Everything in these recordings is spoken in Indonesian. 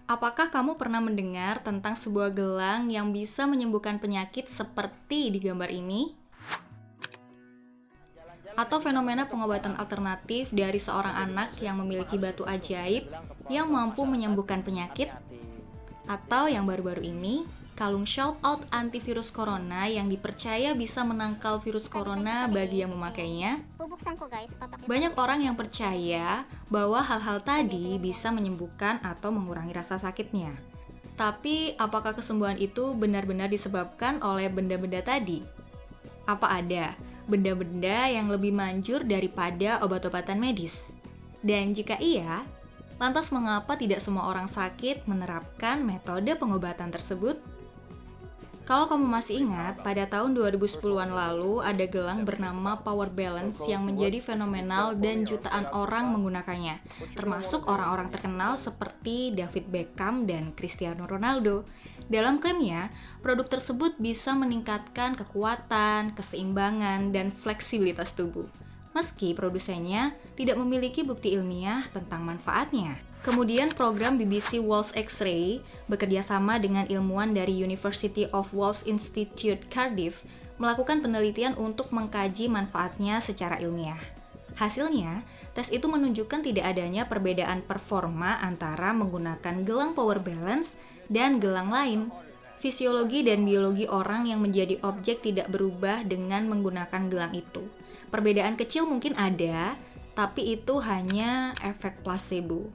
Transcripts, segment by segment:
Apakah kamu pernah mendengar tentang sebuah gelang yang bisa menyembuhkan penyakit seperti di gambar ini? Atau fenomena pengobatan alternatif dari seorang anak yang memiliki batu ajaib yang mampu menyembuhkan penyakit? Atau yang baru-baru ini, kalung shoutout antivirus corona yang dipercaya bisa menangkal virus corona bagi yang memakainya? Bubuksan ko guys, papakita Banyak ko sa orang yang percaya bahwa hal-hal tadi bisa menyembuhkan atau mengurangi rasa sakitnya. Tapi, apakah kesembuhan itu benar-benar disebabkan oleh benda-benda tadi? Apa ada benda-benda yang lebih manjur daripada obat-obatan medis? Dan jika iya, lantas mengapa tidak semua orang sakit menerapkan metode pengobatan tersebut? Kalau kamu masih ingat, pada tahun 2010-an lalu ada gelang bernama Power Balance yang menjadi fenomenal dan jutaan orang menggunakannya, termasuk orang-orang terkenal seperti David Beckham dan Cristiano Ronaldo. Dalam klaimnya, produk tersebut bisa meningkatkan kekuatan, keseimbangan, dan fleksibilitas tubuh. Meski produsennya tidak memiliki bukti ilmiah tentang manfaatnya. Kemudian program BBC Wales X-ray bekerja sama dengan ilmuwan dari University of Wales Institute Cardiff melakukan penelitian untuk mengkaji manfaatnya secara ilmiah. Hasilnya, tes itu menunjukkan tidak adanya perbedaan performa antara menggunakan gelang Power Balance dan gelang lain. Fisiologi dan biologi orang yang menjadi objek tidak berubah dengan menggunakan gelang itu. Perbedaan kecil mungkin ada, tapi itu hanya efek placebo.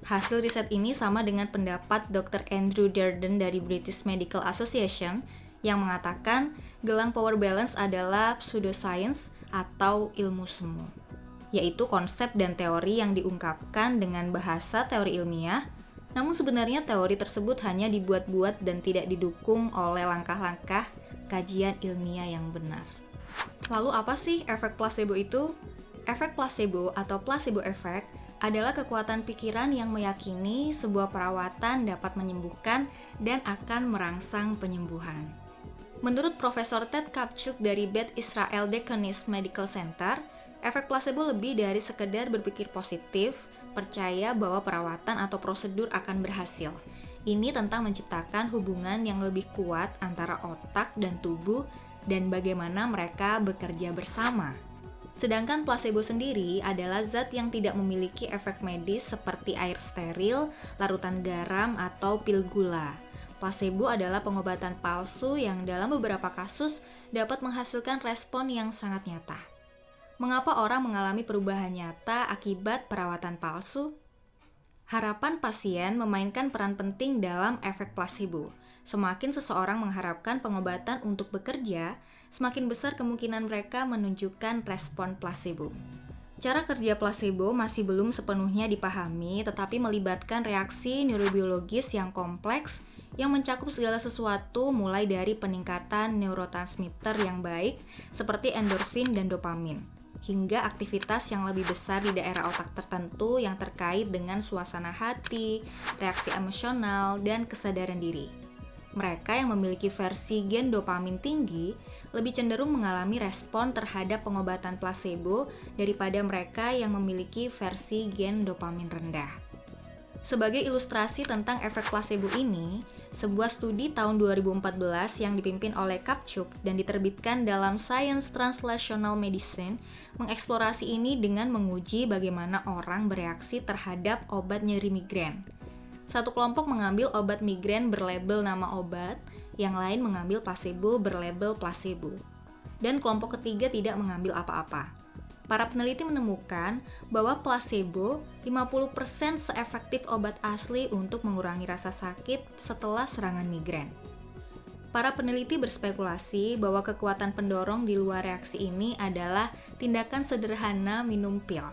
Hasil riset ini sama dengan pendapat Dr. Andrew Durden dari British Medical Association yang mengatakan gelang Power Balance adalah pseudoscience atau ilmu semu, yaitu konsep dan teori yang diungkapkan dengan bahasa teori ilmiah, namun sebenarnya teori tersebut hanya dibuat-buat dan tidak didukung oleh langkah-langkah kajian ilmiah yang benar. Lalu apa sih efek placebo itu? Efek placebo atau placebo effect adalah kekuatan pikiran yang meyakini sebuah perawatan dapat menyembuhkan dan akan merangsang penyembuhan. Menurut Profesor Ted Kapchuk dari Beth Israel Deaconess Medical Center, efek placebo lebih dari sekedar berpikir positif, percaya bahwa perawatan atau prosedur akan berhasil. Ini tentang menciptakan hubungan yang lebih kuat antara otak dan tubuh dan bagaimana mereka bekerja bersama. Sedangkan placebo sendiri adalah zat yang tidak memiliki efek medis seperti air steril, larutan garam, atau pil gula. Placebo adalah pengobatan palsu yang dalam beberapa kasus dapat menghasilkan respon yang sangat nyata. Mengapa orang mengalami perubahan nyata akibat perawatan palsu? Harapan pasien memainkan peran penting dalam efek placebo. Semakin seseorang mengharapkan pengobatan untuk bekerja, semakin besar kemungkinan mereka menunjukkan respon placebo. Cara kerja placebo masih belum sepenuhnya dipahami, tetapi melibatkan reaksi neurobiologis yang kompleks yang mencakup segala sesuatu mulai dari peningkatan neurotransmitter yang baik seperti endorfin dan dopamin, hingga aktivitas yang lebih besar di daerah otak tertentu yang terkait dengan suasana hati, reaksi emosional, dan kesadaran diri. Mereka yang memiliki versi gen dopamin tinggi lebih cenderung mengalami respon terhadap pengobatan placebo daripada mereka yang memiliki versi gen dopamin rendah. Sebagai ilustrasi tentang efek placebo ini, sebuah studi tahun 2014 yang dipimpin oleh Kapchuk dan diterbitkan dalam Science Translational Medicine mengeksplorasi ini dengan menguji bagaimana orang bereaksi terhadap obat nyeri migrain. Satu kelompok mengambil obat migrain berlabel nama obat, yang lain mengambil placebo berlabel placebo. Dan kelompok ketiga tidak mengambil apa-apa. Para peneliti menemukan bahwa placebo 50% seefektif obat asli untuk mengurangi rasa sakit setelah serangan migrain. Para peneliti berspekulasi bahwa kekuatan pendorong di luar reaksi ini adalah tindakan sederhana minum pil.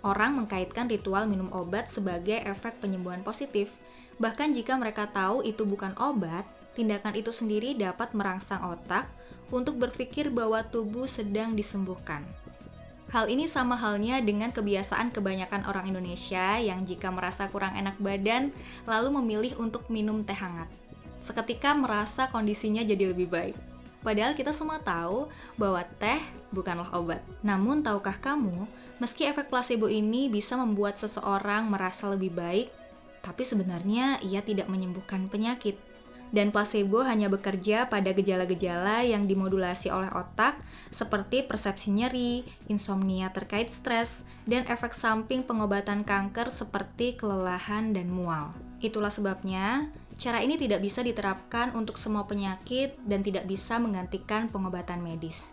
Orang mengkaitkan ritual minum obat sebagai efek penyembuhan positif. Bahkan jika mereka tahu itu bukan obat, tindakan itu sendiri dapat merangsang otak untuk berpikir bahwa tubuh sedang disembuhkan. Hal ini sama halnya dengan kebiasaan kebanyakan orang Indonesia yang jika merasa kurang enak badan, lalu memilih untuk minum teh hangat. Seketika merasa kondisinya jadi lebih baik. Padahal kita semua tahu bahwa teh bukanlah obat. Namun tahukah kamu, meski efek placebo ini bisa membuat seseorang merasa lebih baik, tapi sebenarnya ia tidak menyembuhkan penyakit. Dan placebo hanya bekerja pada gejala-gejala yang dimodulasi oleh otak, seperti persepsi nyeri, insomnia terkait stres, dan efek samping pengobatan kanker seperti kelelahan dan mual. Itulah sebabnya, cara ini tidak bisa diterapkan untuk semua penyakit dan tidak bisa menggantikan pengobatan medis.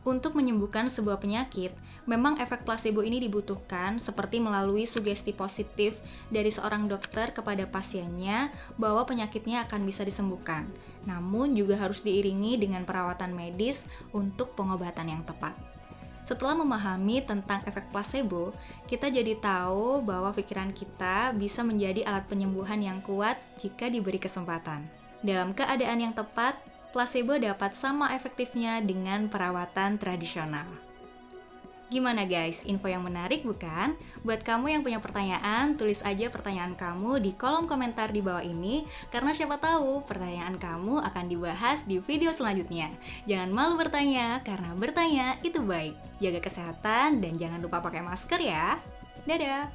Untuk menyembuhkan sebuah penyakit, memang efek placebo ini dibutuhkan seperti melalui sugesti positif dari seorang dokter kepada pasiennya bahwa penyakitnya akan bisa disembuhkan. Namun juga harus diiringi dengan perawatan medis untuk pengobatan yang tepat. Setelah memahami tentang efek placebo, kita jadi tahu bahwa pikiran kita bisa menjadi alat penyembuhan yang kuat jika diberi kesempatan. Dalam keadaan yang tepat, placebo dapat sama efektifnya dengan perawatan tradisional. Gimana guys, info yang menarik bukan? Buat kamu yang punya pertanyaan, tulis aja pertanyaan kamu di kolom komentar di bawah ini, karena siapa tahu pertanyaan kamu akan dibahas di video selanjutnya. Jangan malu bertanya, karena bertanya itu baik. Jaga kesehatan dan jangan lupa pakai masker ya. Dadah!